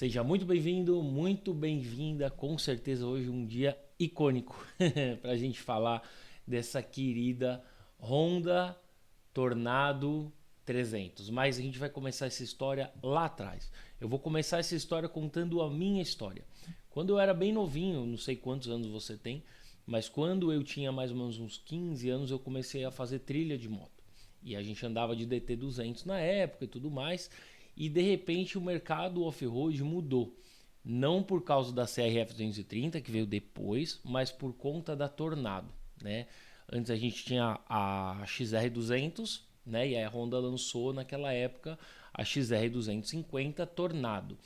Seja muito bem-vindo, muito bem-vinda. Com certeza hoje um dia icônico para a gente falar dessa querida Honda Tornado 300. Mas a gente vai começar essa história lá atrás. Eu vou começar essa história contando a minha história. Quando eu era bem novinho, não sei quantos anos você tem, mas quando eu tinha mais ou menos uns 15 anos, eu comecei a fazer trilha de moto. E a gente andava de DT 200 na época e tudo mais. E de repente o mercado off-road mudou. Não por causa da CRF 230, que veio depois, mas por conta da Tornado, né? Antes a gente tinha a XR 200, né? E a Honda lançou naquela época a XR 250 Tornado.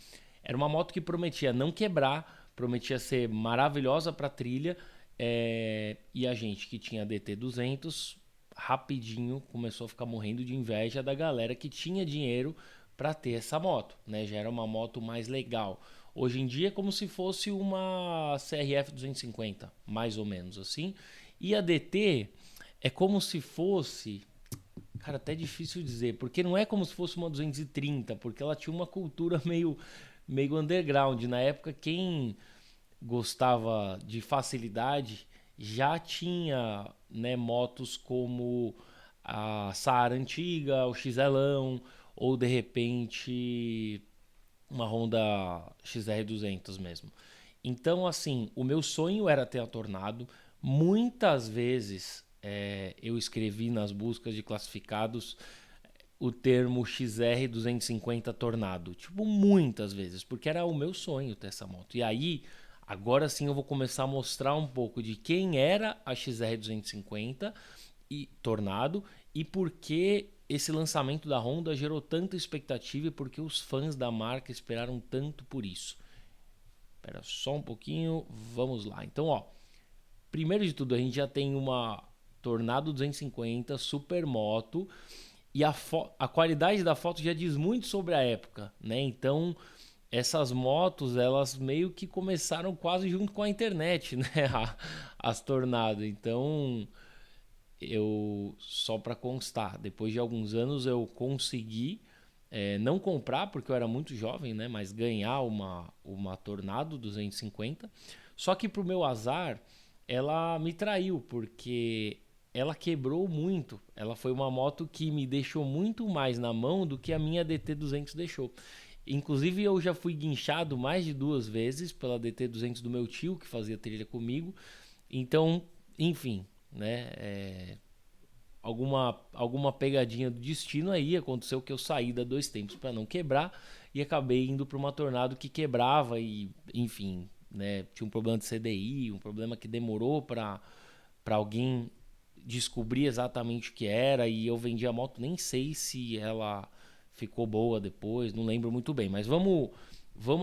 Era uma moto que prometia não quebrar, prometia ser maravilhosa para trilha. E a gente que tinha DT 200 rapidinho começou a ficar morrendo de inveja da galera que tinha dinheiro para ter essa moto, né? Já era uma moto mais legal. Hoje em dia é como se fosse uma CRF 250, mais ou menos assim. E a DT é como se fosse, cara, até difícil dizer, porque não é como se fosse uma 230, porque ela tinha uma cultura meio underground. Na época, quem gostava de facilidade já tinha, né, motos como a Saara antiga, o XLão, ou de repente uma Honda XR 200 mesmo. Então, assim, o meu sonho era ter a Tornado. Muitas vezes eu escrevi nas buscas de classificados o termo XR 250 Tornado. Tipo, muitas vezes, porque era o meu sonho ter essa moto. E aí, agora sim eu vou começar a mostrar um pouco de quem era a XR 250 e Tornado e por que esse lançamento da Honda gerou tanta expectativa e por que os fãs da marca esperaram tanto por isso. Espera só um pouquinho, vamos lá. Então, ó, primeiro de tudo, a gente já tem uma Tornado 250 Supermoto e a qualidade da foto já diz muito sobre a época, né? Então, essas motos, elas meio que começaram quase junto com a internet, né? As Tornado. Então, eu, só para constar, depois de alguns anos eu consegui não comprar porque eu era muito jovem, né? Mas ganhar uma Tornado 250. Só que pro meu azar, ela me traiu porque ela quebrou muito. Ela foi uma moto que me deixou muito mais na mão do que a minha DT 200 deixou. Inclusive eu já fui guinchado mais de 2 vezes pela DT 200 do meu tio que fazia trilha comigo. Então, enfim, né? Alguma pegadinha do destino aí aconteceu que eu saí da Dois Tempos para não quebrar e acabei indo para uma Tornado que quebrava e enfim, né, tinha um problema de CDI, um problema que demorou para alguém descobrir exatamente o que era e eu vendi a moto, nem sei se ela ficou boa depois, não lembro muito bem, mas vamos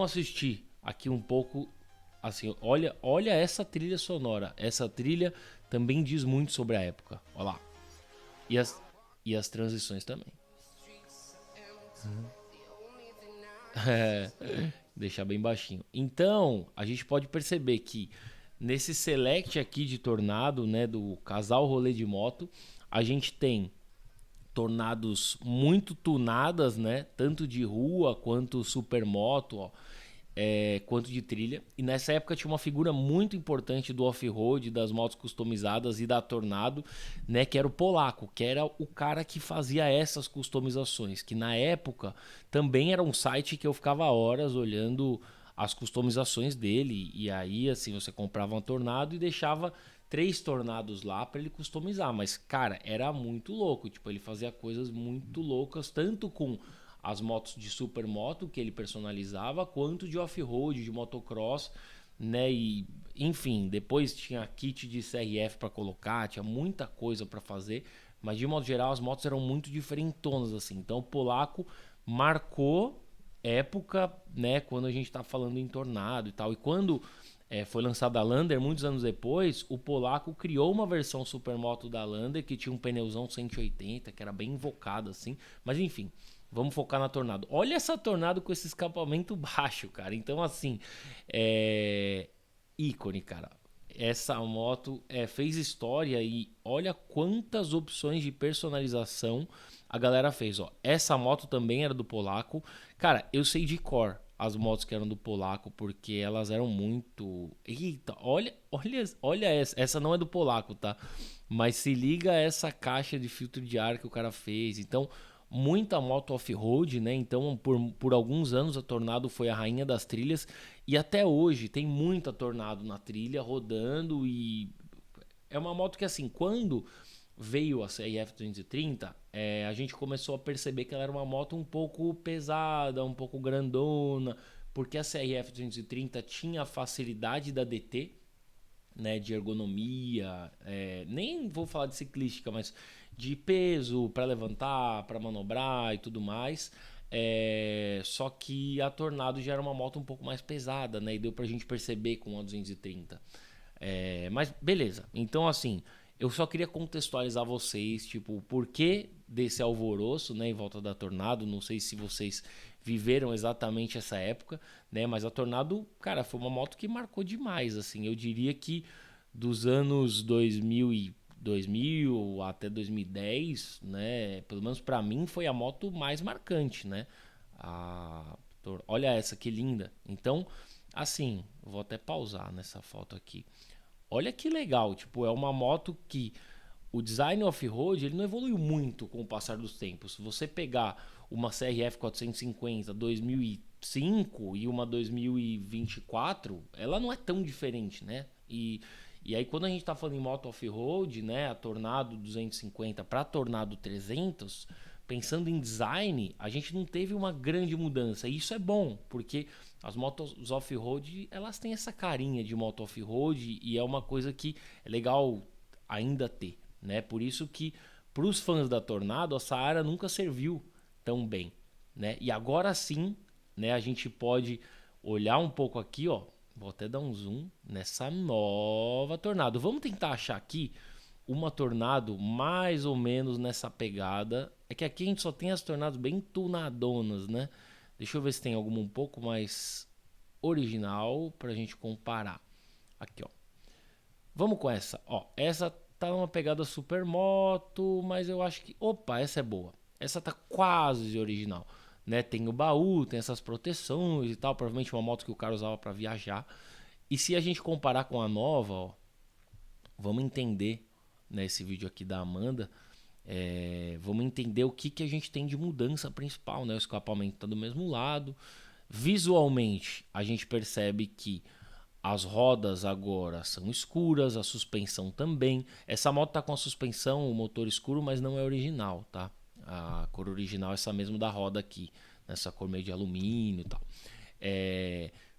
assistir aqui um pouco assim, olha essa trilha sonora. Essa trilha também diz muito sobre a época. Olha lá. E as, e as transições também. É, deixar bem baixinho. Então, a gente pode perceber que nesse select aqui de Tornado, né, do casal rolê de moto, a gente tem Tornados muito tunadas, né, tanto de rua quanto supermoto, ó, quanto de trilha. E nessa época tinha uma figura muito importante do off-road, das motos customizadas e da Tornado, né, que era o Polaco, que era o cara que fazia essas customizações, que na época também era um site que eu ficava horas olhando as customizações dele. E aí, assim, você comprava uma Tornado e deixava 3 tornados lá para ele customizar. Mas, cara, era muito louco. Tipo, ele fazia coisas muito loucas, tanto com as motos de supermoto que ele personalizava, quanto de off-road, de motocross, né? E enfim, depois tinha kit de CRF para colocar, tinha muita coisa para fazer, mas de modo geral as motos eram muito diferentonas assim. Então o polaco marcou época, né? Quando a gente tá falando em Tornado e tal. E quando foi lançada a Lander, muitos anos depois, o polaco criou uma versão supermoto da Lander que tinha um pneuzão 180, que era bem invocado assim. Mas enfim, vamos focar na Tornado. Olha essa Tornado com esse escapamento baixo, cara. Então, assim, ícone, cara. Essa moto fez história e olha quantas opções de personalização a galera fez. Ó. Essa moto também era do polaco. Cara, eu sei de cor as motos que eram do Polaco, porque elas eram muito... Eita, olha essa. Essa não é do Polaco, tá? Mas se liga a essa caixa de filtro de ar que o cara fez. Então, muita moto off-road, né? Então, por alguns anos a Tornado foi a rainha das trilhas. E até hoje tem muita Tornado na trilha, rodando. E é uma moto que, assim, quando veio a CRF 230, a gente começou a perceber que ela era uma moto um pouco pesada, um pouco grandona, porque a CRF 230 tinha a facilidade da DT, né, de ergonomia, nem vou falar de ciclística, mas de peso para levantar, para manobrar e tudo mais. Só que a Tornado já era uma moto um pouco mais pesada, né, e deu pra gente perceber com a 230. Mas beleza, então assim, eu só queria contextualizar vocês, tipo, o porquê desse alvoroço, né, em volta da Tornado. Não sei se vocês viveram exatamente essa época, né, mas a Tornado, cara, foi uma moto que marcou demais, assim. Eu diria que dos anos 2000 até 2010, né, pelo menos pra mim foi a moto mais marcante, né? Olha essa que linda. Então, assim, vou até pausar nessa foto aqui. Olha que legal, tipo, é uma moto que o design off-road ele não evoluiu muito com o passar dos tempos. Se você pegar uma CRF 450 2005 e uma 2024, ela não é tão diferente, né? E aí quando a gente tá falando em moto off-road, né, a Tornado 250 para Tornado 300, pensando em design, a gente não teve uma grande mudança. E isso é bom, porque as motos off-road, elas têm essa carinha de moto off-road e é uma coisa que é legal ainda ter, né? Por isso que para os fãs da Tornado, a Saara nunca serviu tão bem, né? E agora sim, né, a gente pode olhar um pouco aqui, ó. Vou até dar um zoom nessa nova Tornado. Vamos tentar achar aqui uma Tornado mais ou menos nessa pegada. É que aqui a gente só tem as Tornados bem tunadonas, né? Deixa eu ver se tem alguma um pouco mais original pra gente comparar. Aqui, ó. Vamos com essa. Ó, essa tá numa pegada supermoto, mas eu acho que... Opa, essa é boa. Essa tá quase original, né? Tem o baú, tem essas proteções e tal. Provavelmente uma moto que o cara usava para viajar. E se a gente comparar com a nova, ó, vamos entender nesse vídeo aqui da Amanda, vamos entender o que a gente tem de mudança principal, né? O escapamento está do mesmo lado. Visualmente, a gente percebe que as rodas agora são escuras, a suspensão também. Essa moto tá com a suspensão, o motor escuro, mas não é original, tá? A cor original é essa mesmo da roda aqui, nessa cor meio de alumínio e tal.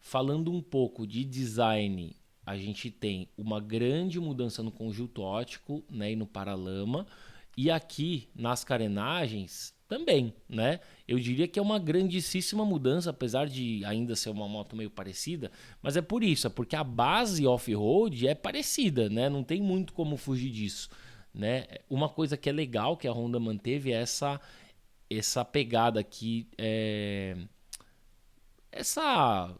Falando um pouco de design, a gente tem uma grande mudança no conjunto óptico, né, e no paralama. E aqui nas carenagens também, né? Eu diria que é uma grandíssima mudança, apesar de ainda ser uma moto meio parecida. Mas é por isso, é porque a base off-road é parecida, né? Não tem muito como fugir disso, né? Uma coisa que é legal que a Honda manteve é essa pegada aqui, essa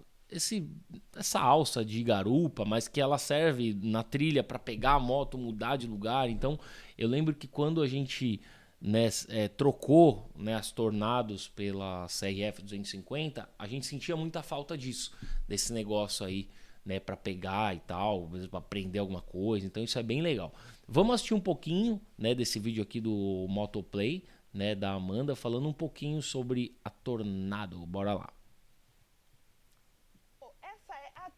essa alça de garupa, mas que ela serve na trilha para pegar a moto, mudar de lugar. Então, eu lembro que quando a gente, né, trocou, né, as Tornados pela CRF 250, a gente sentia muita falta disso, desse negócio aí, né, para pegar e tal, para aprender alguma coisa. Então, isso é bem legal. Vamos assistir um pouquinho, né, desse vídeo aqui do Motoplay, né, da Amanda, falando um pouquinho sobre a Tornado. Bora lá.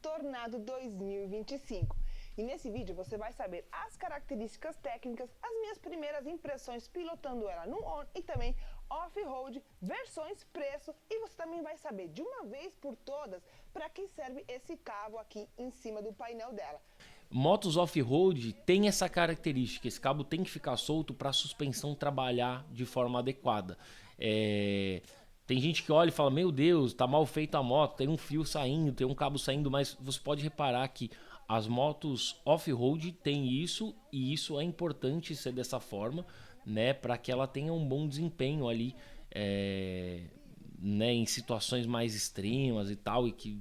Tornado 2025. E nesse vídeo você vai saber as características técnicas, as minhas primeiras impressões pilotando ela no on e também off-road, versões, preço, e você também vai saber de uma vez por todas para que serve esse cabo aqui em cima do painel dela. Motos off-road tem essa característica, esse cabo tem que ficar solto para a suspensão trabalhar de forma adequada. Tem gente que olha e fala, meu Deus, tá mal feita a moto, tem um fio saindo, tem um cabo saindo, mas você pode reparar que as motos off-road têm isso, e isso é importante ser dessa forma, né, para que ela tenha um bom desempenho ali, né, em situações mais extremas e tal, e que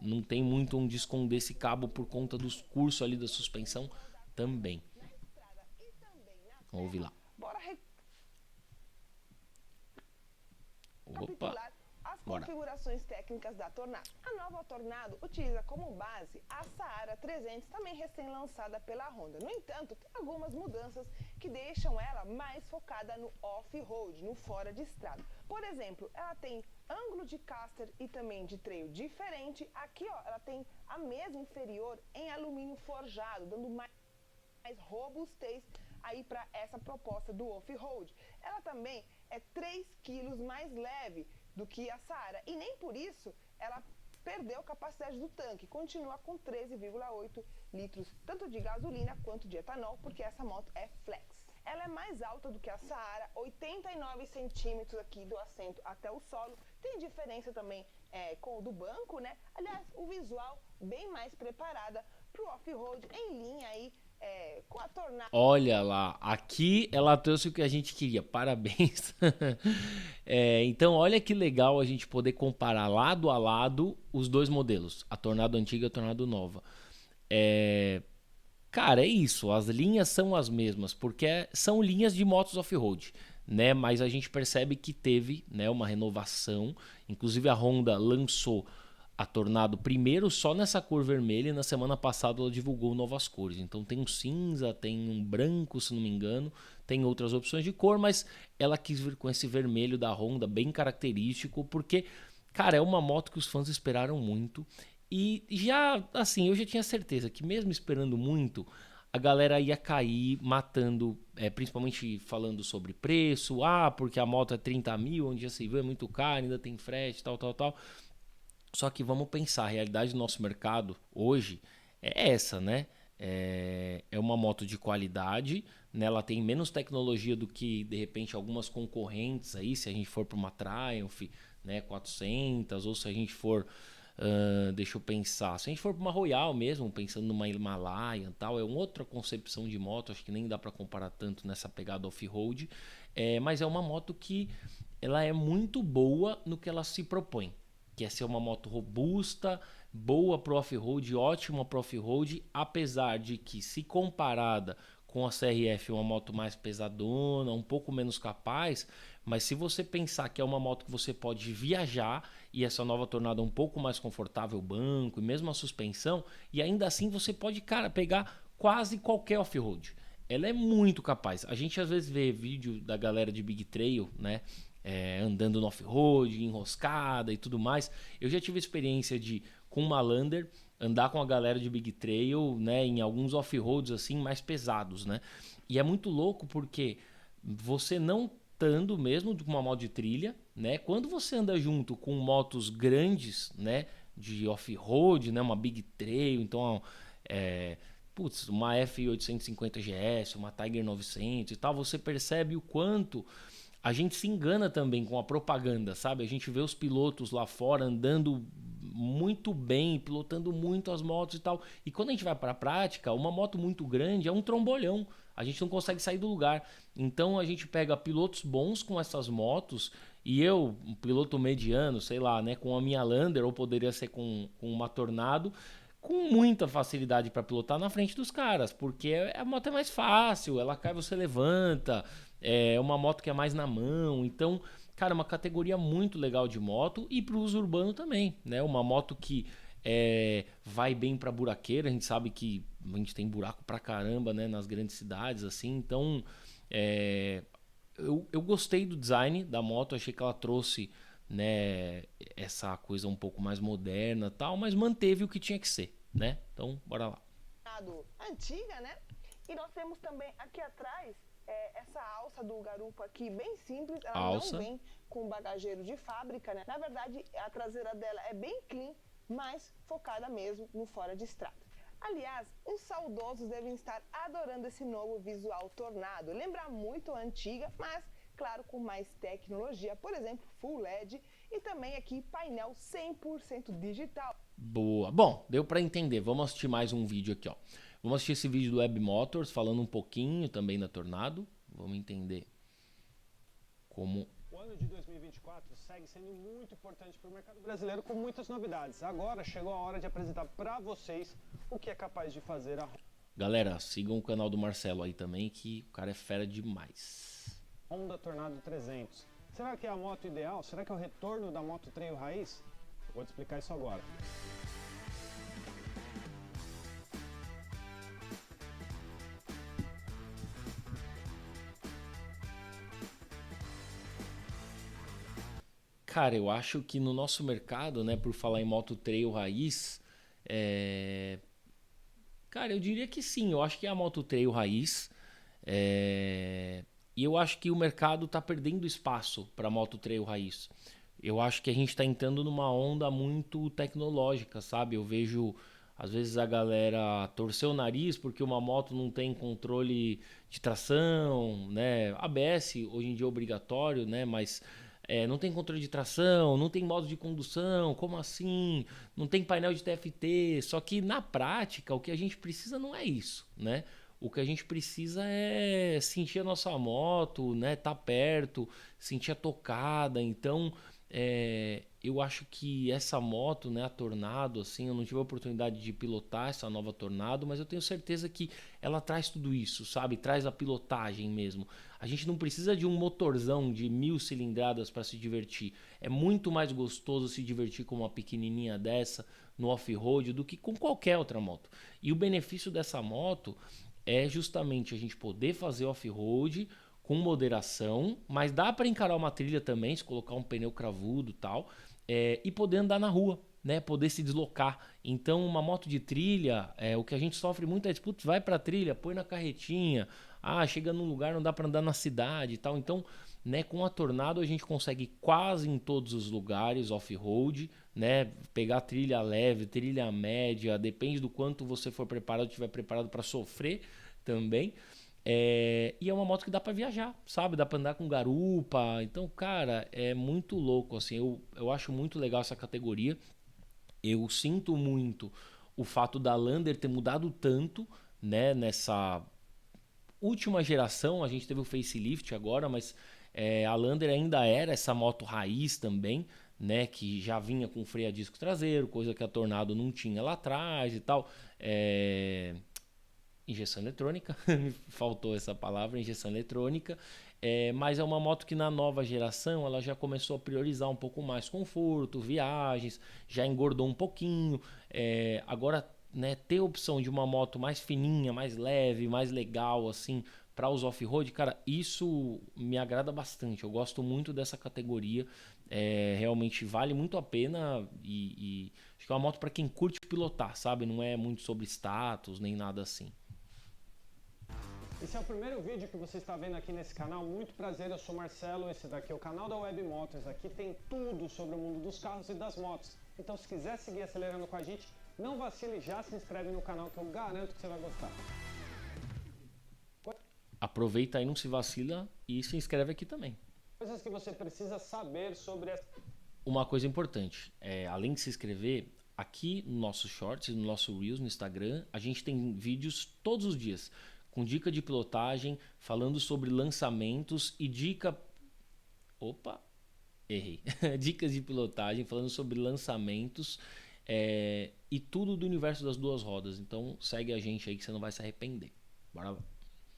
não tem muito onde esconder esse cabo por conta dos cursos ali da suspensão também. Vamos ouvir lá. Bora Opa. as Bora. Configurações técnicas da Tornado. A nova Tornado utiliza como base a Saara 300, também recém-lançada pela Honda. No entanto, tem algumas mudanças que deixam ela mais focada no off-road, no fora de estrada. Por exemplo, ela tem ângulo de caster e também de trail diferente. Aqui, ó, ela tem a mesa inferior em alumínio forjado, dando mais robustez aí para essa proposta do off-road. Ela também é 3 quilos mais leve do que a Saara e nem por isso ela perdeu capacidade do tanque, continua com 13,8 litros, tanto de gasolina quanto de etanol, porque essa moto é flex. Ela é mais alta do que a Saara, 89 centímetros aqui do assento até o solo, tem diferença também com o do banco, né? Aliás, o visual bem mais preparada para o off-road em linha aí, com a Tornado. Olha lá, aqui ela trouxe o que a gente queria, parabéns. Então, olha que legal a gente poder comparar lado a lado os dois modelos, a Tornado antiga e a Tornado nova. Cara, é isso, as linhas são as mesmas, porque são linhas de motos off-road, né? Mas a gente percebe que teve, né, uma renovação, inclusive a Honda lançou a Tornado primeiro só nessa cor vermelha e na semana passada ela divulgou novas cores. Então tem um cinza, tem um branco, se não me engano, tem outras opções de cor, mas ela quis vir com esse vermelho da Honda bem característico, porque, cara, é uma moto que os fãs esperaram muito. E já, assim, eu já tinha certeza que mesmo esperando muito, a galera ia cair matando, principalmente falando sobre preço, porque a moto é 30 mil, onde já se vê é muito caro, ainda tem frete, tal. Só que vamos pensar, a realidade do nosso mercado hoje é essa, né? É uma moto de qualidade, né? Ela tem menos tecnologia do que, de repente, algumas concorrentes aí, se a gente for para uma Triumph, né, 400, ou se a gente for, deixa eu pensar, se a gente for para uma Royal mesmo, pensando numa Himalayan e tal, é uma outra concepção de moto, acho que nem dá para comparar tanto nessa pegada off-road, mas é uma moto que ela é muito boa no que ela se propõe, que é ser uma moto robusta, boa para off-road, ótima para off-road, apesar de que, se comparada com a CRF, uma moto mais pesadona, um pouco menos capaz, mas se você pensar que é uma moto que você pode viajar, e essa nova Tornado é um pouco mais confortável, o banco e mesmo a suspensão, e ainda assim você pode, cara, pegar quase qualquer off-road. Ela é muito capaz. A gente às vezes vê vídeo da galera de Big Trail, né? Andando no off-road, enroscada e tudo mais. Eu já tive experiência de, com uma Lander, andar com a galera de Big Trail, né, em alguns off-roads assim mais pesados, né? E é muito louco porque você não estando mesmo com uma moto de trilha, né? Quando você anda junto com motos grandes, né, de off-road, né, uma Big Trail, então uma F850 GS, uma Tiger 900 e tal, você percebe o quanto a gente se engana também com a propaganda, sabe? A gente vê os pilotos lá fora andando muito bem, pilotando muito as motos e tal. E quando a gente vai para a prática, uma moto muito grande é um trombolhão. A gente não consegue sair do lugar. Então a gente pega pilotos bons com essas motos e eu, um piloto mediano, sei lá, né, com a minha Lander, ou poderia ser com uma Tornado, com muita facilidade para pilotar na frente dos caras, porque a moto é mais fácil, ela cai, você levanta, é uma moto que é mais na mão. Então, cara, é uma categoria muito legal de moto, e para o uso urbano também, né? Uma moto que vai bem para buraqueira. A gente sabe que a gente tem buraco pra caramba, né, nas grandes cidades, assim. Então, eu gostei do design da moto, achei que ela trouxe, né, essa coisa um pouco mais moderna, tal, mas manteve o que tinha que ser, né? Então, bora lá. Antiga, né? E nós temos também aqui atrás essa alça do garupa aqui, bem simples. Ela não vem com bagageiro de fábrica, né? Na verdade, a traseira dela é bem clean, mas focada mesmo no fora de estrada. Aliás, os saudosos devem estar adorando esse novo visual Tornado. Lembra muito a antiga, mas, claro, com mais tecnologia. Por exemplo, Full LED e também aqui painel 100% digital. Boa. Bom, deu para entender. Vamos assistir mais um vídeo aqui, ó. Vamos assistir esse vídeo do Web Motors, falando um pouquinho também da Tornado. Vamos entender como... O ano de 2024 segue sendo muito importante para o mercado brasileiro, com muitas novidades. Agora chegou a hora de apresentar para vocês o que é capaz de fazer a Galera, sigam o canal do Marcelo aí também, que o cara é fera demais. Honda Tornado 300. Será que é a moto ideal? Será que é o retorno da moto trail raiz? Vou te explicar isso agora. Cara, eu acho que no nosso mercado, né, por falar em moto trail raiz, cara, eu diria que sim, eu acho que é a moto trail raiz. E eu acho que o mercado está perdendo espaço para moto trail raiz. Eu acho que a gente está entrando numa onda muito tecnológica, sabe? Eu vejo às vezes a galera torcer o nariz porque uma moto não tem controle de tração, né? ABS hoje em dia é obrigatório, né? Mas não tem controle de tração, não tem modo de condução, como assim? Não tem painel de TFT. Só que na prática o que a gente precisa não é isso, né? O que a gente precisa é sentir a nossa moto, né? Tá perto, sentir a tocada. Então, eu acho que essa moto, né? A Tornado, assim, eu não tive a oportunidade de pilotar essa nova Tornado, mas eu tenho certeza que ela traz tudo isso, sabe? Traz a pilotagem mesmo. A gente não precisa de um motorzão de 1000 cilindradas para se divertir. É muito mais gostoso se divertir com uma pequenininha dessa no off-road do que com qualquer outra moto. E o benefício dessa moto é justamente a gente poder fazer off-road com moderação, mas dá para encarar uma trilha também, se colocar um pneu cravudo e tal, e poder andar na rua, né? Poder se deslocar. Então, uma moto de trilha, o que a gente sofre muito é, putz, vai pra trilha, põe na carretinha, chega num lugar, não dá para andar na cidade e tal. Então, né, com a Tornado a gente consegue quase em todos os lugares off-road, né? Pegar trilha leve, trilha média, depende do quanto você for preparado, estiver preparado para sofrer também. E é uma moto que dá para viajar, sabe? Dá para andar com garupa. Então, cara, é muito louco, assim. Eu acho muito legal essa categoria. Eu sinto muito o fato da Lander ter mudado tanto, né? Nessa última geração, a gente teve o facelift agora, mas a Lander ainda era essa moto raiz também, né? Que já vinha com freio a disco traseiro, coisa que a Tornado não tinha lá atrás e tal. Injeção eletrônica, me faltou essa palavra, injeção eletrônica, mas é uma moto que na nova geração ela já começou a priorizar um pouco mais conforto, viagens, já engordou um pouquinho, agora, né, ter a opção de uma moto mais fininha, mais leve, mais legal assim para os off-road, cara, isso me agrada bastante, eu gosto muito dessa categoria, realmente vale muito a pena e acho que é uma moto para quem curte pilotar, sabe, não é muito sobre status nem nada assim. Esse é o primeiro vídeo que você está vendo aqui nesse canal. Muito prazer, eu sou Marcelo, esse daqui é o canal da Web Motors. Aqui tem tudo sobre o mundo dos carros e das motos. Então se quiser seguir acelerando com a gente, não vacile, já se inscreve no canal que eu garanto que você vai gostar. Aproveita aí, não se vacila e se inscreve aqui também. Coisas que você precisa saber sobre essa... Uma coisa importante, além de se inscrever, aqui no nosso Shorts, no nosso Reels, no Instagram, a gente tem vídeos todos os dias com dica de pilotagem, falando sobre lançamentos e dica... Opa, errei. Dicas de pilotagem, falando sobre lançamentos e tudo do universo das duas rodas. Então segue a gente aí que você não vai se arrepender. Bora lá.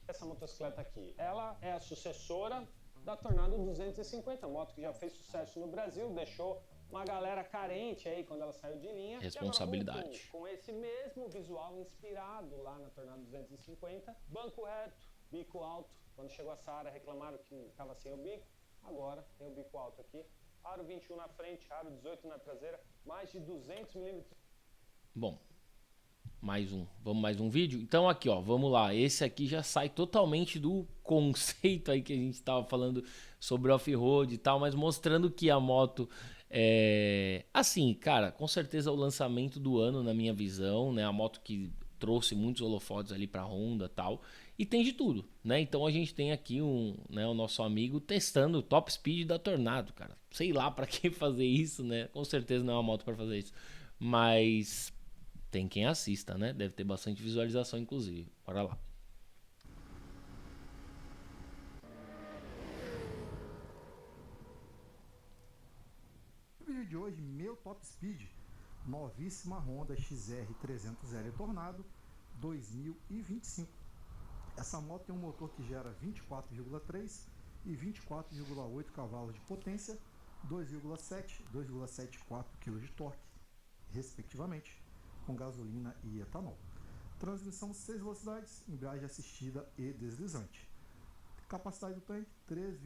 Essa motocicleta aqui, ela é a sucessora da Tornado 250, moto que já fez sucesso no Brasil, deixou uma galera carente aí quando ela saiu de linha. Responsabilidade. Com esse mesmo visual inspirado lá na Tornado 250, banco reto, bico alto. Quando chegou a Saara reclamaram que estava sem o bico, agora tem o bico alto aqui. Aro 21 na frente, aro 18 na traseira, mais de 200 milímetros. Bom, vamos mais um vídeo? Então aqui, ó, vamos lá. Esse aqui já sai totalmente do conceito aí que a gente estava falando sobre off-road e tal, mas mostrando que a moto assim, cara, com certeza o lançamento do ano na minha visão, né? A moto que trouxe muitos holofotes ali para Honda e tal, e tem de tudo, né? Então a gente tem aqui o nosso amigo testando o top speed da Tornado, cara. Sei lá para que fazer isso, né? Com certeza não é uma moto para fazer isso, mas tem quem assista, né? Deve ter bastante visualização, inclusive. Bora lá. No vídeo de hoje, meu top speed, novíssima Honda XR 300L Tornado 2025. Essa moto tem um motor que gera 24,3 e 24,8 cavalos de potência, 2,7 e 2,74 kg de torque, respectivamente, com gasolina e etanol. Transmissão 6 velocidades, embreagem assistida e deslizante. Capacidade do tanque 3,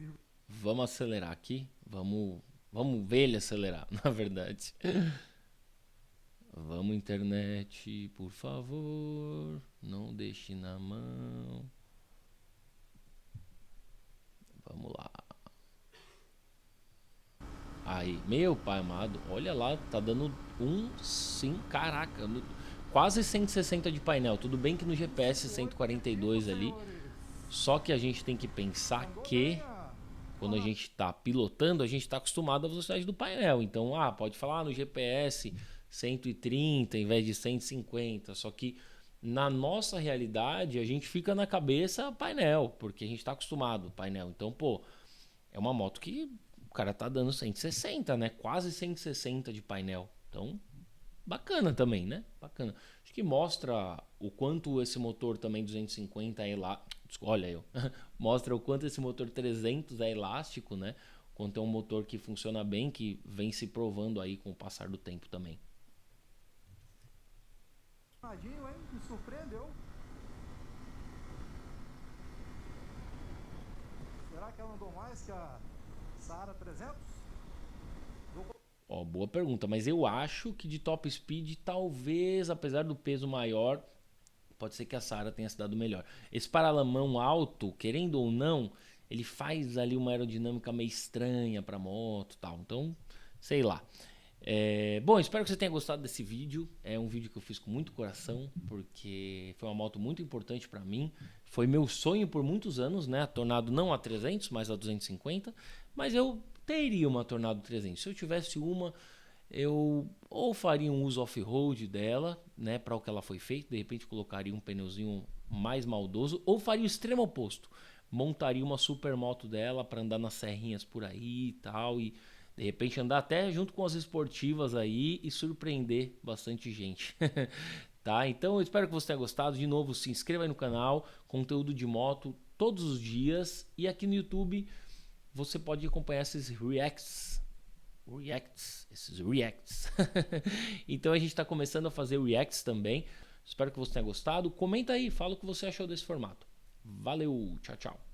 Vamos acelerar aqui. Vamos ver ele acelerar, na verdade. Vamos, internet, por favor. Não deixe na mão. Vamos lá. Aí, meu pai amado, olha lá, tá dando sim, caraca, quase 160 de painel. Tudo bem que no GPS 142 ali, só que a gente tem que pensar que quando a gente tá pilotando, a gente tá acostumado à velocidade do painel. Então, pode falar no GPS 130 em vez de 150, só que na nossa realidade a gente fica na cabeça painel, porque a gente tá acostumado ao painel. Então, é uma moto que o cara tá dando 160, né? Quase 160 de painel. Então, bacana também, né? Bacana. Acho que mostra o quanto esse motor também 250 é mostra o quanto esse motor 300 é elástico, né? Quanto é um motor que funciona bem, que vem se provando aí com o passar do tempo também. Me surpreendeu. Será que ela andou mais que a Saara 300? Boa pergunta, mas eu acho que de top speed, talvez, apesar do peso maior, pode ser que a Saara tenha se dado melhor. Esse paralamão alto, querendo ou não, ele faz ali uma aerodinâmica meio estranha pra moto e tal. Então, sei lá. Bom, espero que você tenha gostado desse vídeo. É um vídeo que eu fiz com muito coração, porque foi uma moto muito importante pra mim. Foi meu sonho por muitos anos, né? A Tornado não a 300, mas a 250. Mas eu teria uma Tornado 300. Se eu tivesse uma, eu ou faria um uso off-road dela, né? Para o que ela foi feita. De repente colocaria um pneuzinho mais maldoso, ou faria o extremo oposto. Montaria uma supermoto dela para andar nas serrinhas por aí e tal, e de repente andar até junto com as esportivas aí e surpreender bastante gente. Tá? Então eu espero que você tenha gostado. De novo, se inscreva aí no canal, conteúdo de moto todos os dias. E aqui no YouTube você pode acompanhar esses reacts. Então a gente está começando a fazer reacts também. Espero que você tenha gostado. Comenta aí, fala o que você achou desse formato. Valeu, tchau, tchau.